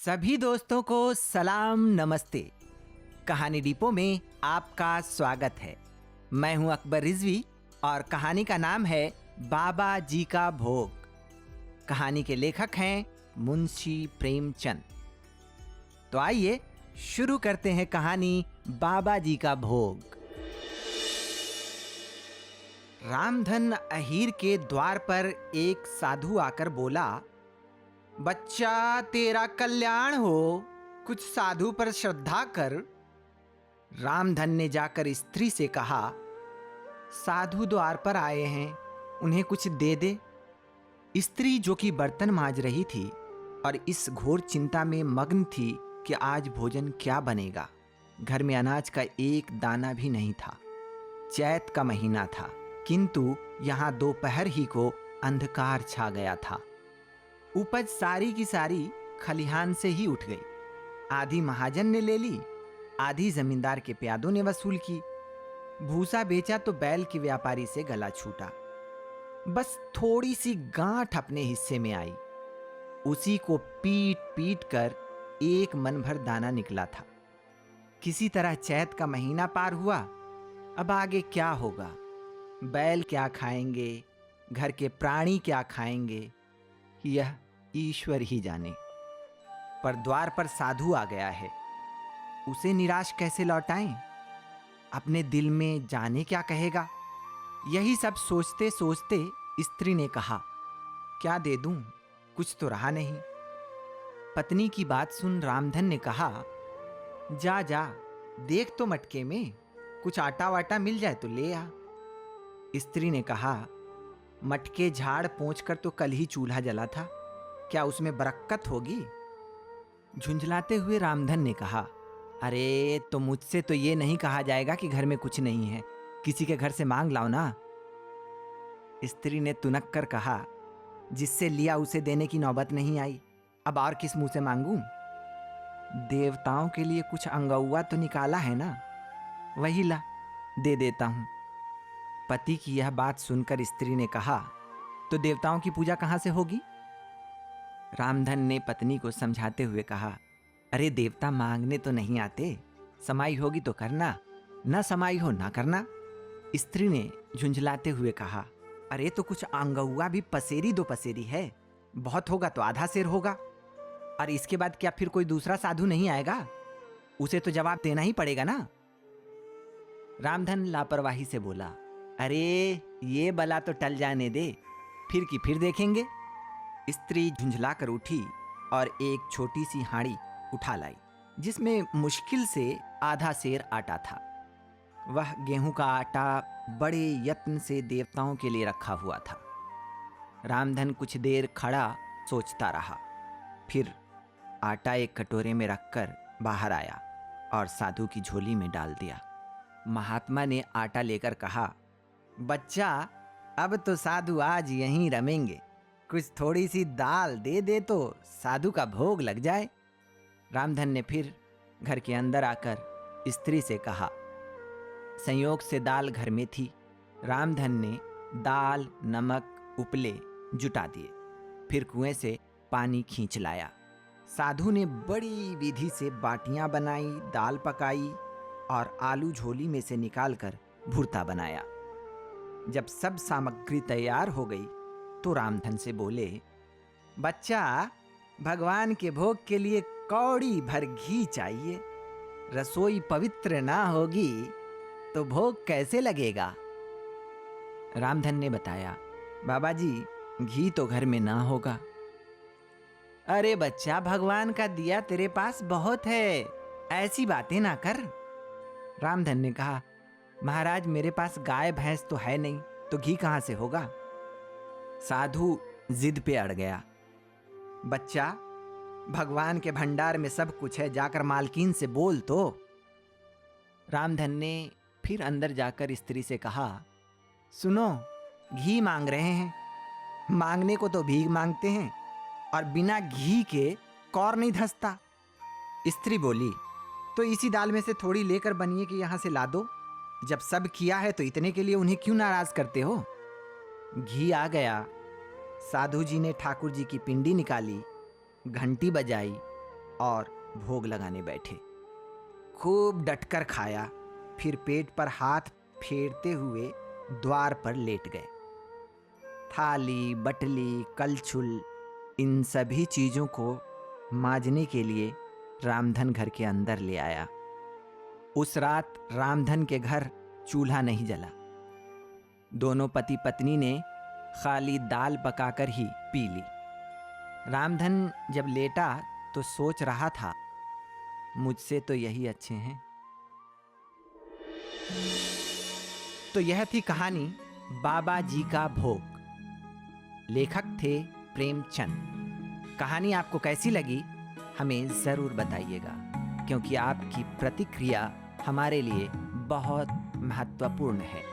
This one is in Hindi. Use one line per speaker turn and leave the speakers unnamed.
सभी दोस्तों को सलाम नमस्ते। कहानी डिपो में आपका स्वागत है। मैं हूं अकबर रिजवी और कहानी का नाम है बाबा जी का भोग। कहानी के लेखक हैं मुंशी प्रेमचंद। तो आइए शुरू करते हैं कहानी बाबा जी का भोग। रामधन अहीर के द्वार पर एक साधु आकर बोला, बच्चा तेरा कल्याण हो, कुछ साधु पर श्रद्धा कर। रामधन ने जाकर स्त्री से कहा, साधु द्वार पर आए हैं, उन्हें कुछ दे दे। स्त्री जो कि बर्तन मांज रही थी और इस घोर चिंता में मग्न थी कि आज भोजन क्या बनेगा। घर में अनाज का एक दाना भी नहीं था। चैत का महीना था, किंतु यहां दोपहर ही को अंधकार छा गया था। उपज सारी की सारी खलिहान से ही उठ गई। आधी महाजन ने ले ली, आधी जमींदार के प्यादों ने वसूल की। भूसा बेचा तो बैल के व्यापारी से गला छूटा। बस थोड़ी सी गांठ अपने हिस्से में आई, उसी को पीट पीट कर एक मन भर दाना निकला था। किसी तरह चैत का महीना पार हुआ। अब आगे क्या होगा? बैल क्या खाएंगे, घर के प्राणी क्या खाएंगे, यह ईश्वर ही जाने। पर द्वार पर साधु आ गया है, उसे निराश कैसे लौटाएं? अपने दिल में जाने क्या कहेगा? यही सब सोचते सोचते स्त्री ने कहा, क्या दे दूं, कुछ तो रहा नहीं। पत्नी की बात सुन रामधन ने कहा, जा जा देख तो मटके में कुछ आटा वाटा मिल जाए तो ले आ। स्त्री ने कहा, मटके झाड़ पोंछ कर तो कल ही चूल्हा जला था, क्या उसमें बरक्कत होगी? झुंझलाते हुए रामधन ने कहा, अरे तो मुझसे तो ये नहीं कहा जाएगा कि घर में कुछ नहीं है, किसी के घर से मांग लाओ ना। स्त्री ने तुनक कर कहा, जिससे लिया उसे देने की नौबत नहीं आई, अब और किस मुंह से मांगूं? देवताओं के लिए कुछ अंगौआ तो निकाला है ना, वही ला दे देता हूं। पति की यह बात सुनकर स्त्री ने कहा, तो देवताओं की पूजा कहां से होगी? रामधन ने पत्नी को समझाते हुए कहा, अरे देवता मांगने तो नहीं आते, समाई होगी तो करना, न समाई हो ना करना। स्त्री ने झुंझलाते हुए कहा, अरे तो कुछ अंगौआ भी पसेरी दो पसेरी है, बहुत होगा तो आधा सेर होगा। और इसके बाद क्या फिर कोई दूसरा साधु नहीं आएगा? उसे तो जवाब देना ही पड़ेगा ना। रामधन लापरवाही से बोला, अरे ये बला तो टल जाने दे, फिर की फिर देखेंगे। स्त्री झुंझला कर उठी और एक छोटी सी हांडी उठा लाई, जिसमें मुश्किल से आधा सेर आटा था। वह गेहूं का आटा बड़े यत्न से देवताओं के लिए रखा हुआ था। रामधन कुछ देर खड़ा सोचता रहा, फिर आटा एक कटोरे में रखकर बाहर आया और साधु की झोली में डाल दिया। महात्मा ने आटा लेकर कहा, बच्चा अब तो साधु आज यहीं रमेंगे, कुछ थोड़ी सी दाल दे दे तो साधु का भोग लग जाए। रामधन ने फिर घर के अंदर आकर स्त्री से कहा। संयोग से दाल घर में थी। रामधन ने दाल, नमक, उपले जुटा दिए, फिर कुएं से पानी खींच लाया। साधु ने बड़ी विधि से बाटियां बनाई, दाल पकाई और आलू झोली में से निकालकर भुर्ता बनाया। जब सब सामग्री तैयार हो गई तो रामधन से बोले, बच्चा भगवान के भोग के लिए कौड़ी भर घी चाहिए। रसोई पवित्र ना होगी तो भोग कैसे लगेगा? रामधन ने बताया, बाबा जी घी तो घर में ना होगा। अरे बच्चा, भगवान का दिया तेरे पास बहुत है, ऐसी बातें ना कर। रामधन ने कहा, महाराज मेरे पास गाय भैंस तो है नहीं, तो घी कहां से होगा? साधु जिद पे अड़ गया, बच्चा भगवान के भंडार में सब कुछ है, जाकर मालकिन से बोल तो। रामधन ने फिर अंदर जाकर स्त्री से कहा, सुनो घी मांग रहे हैं, मांगने को तो भीख मांगते हैं और बिना घी के कौर नहीं धंसता। स्त्री बोली, तो इसी दाल में से थोड़ी लेकर बनिए कि यहां से ला दो। जब सब किया है तो इतने के लिए उन्हें क्यों नाराज करते हो? घी आ गया। साधु जी ने ठाकुर जी की पिंडी निकाली, घंटी बजाई, और भोग लगाने बैठे। खूब डटकर खाया, फिर पेट पर हाथ फेरते हुए द्वार पर लेट गए। थाली, बटली, कलछुल, इन सभी चीजों को मांजने के लिए रामधन घर के अंदर ले आया। उस रात रामधन के घर चूल्हा नहीं जला। दोनों पति पत्नी ने खाली दाल पकाकर ही पी ली। रामधन जब लेटा तो सोच रहा था, मुझसे तो यही अच्छे हैं। तो यह थी कहानी बाबा जी का भोग। लेखक थे प्रेमचंद। कहानी आपको कैसी लगी हमें ज़रूर बताइएगा, क्योंकि आपकी प्रतिक्रिया हमारे लिए बहुत महत्वपूर्ण है।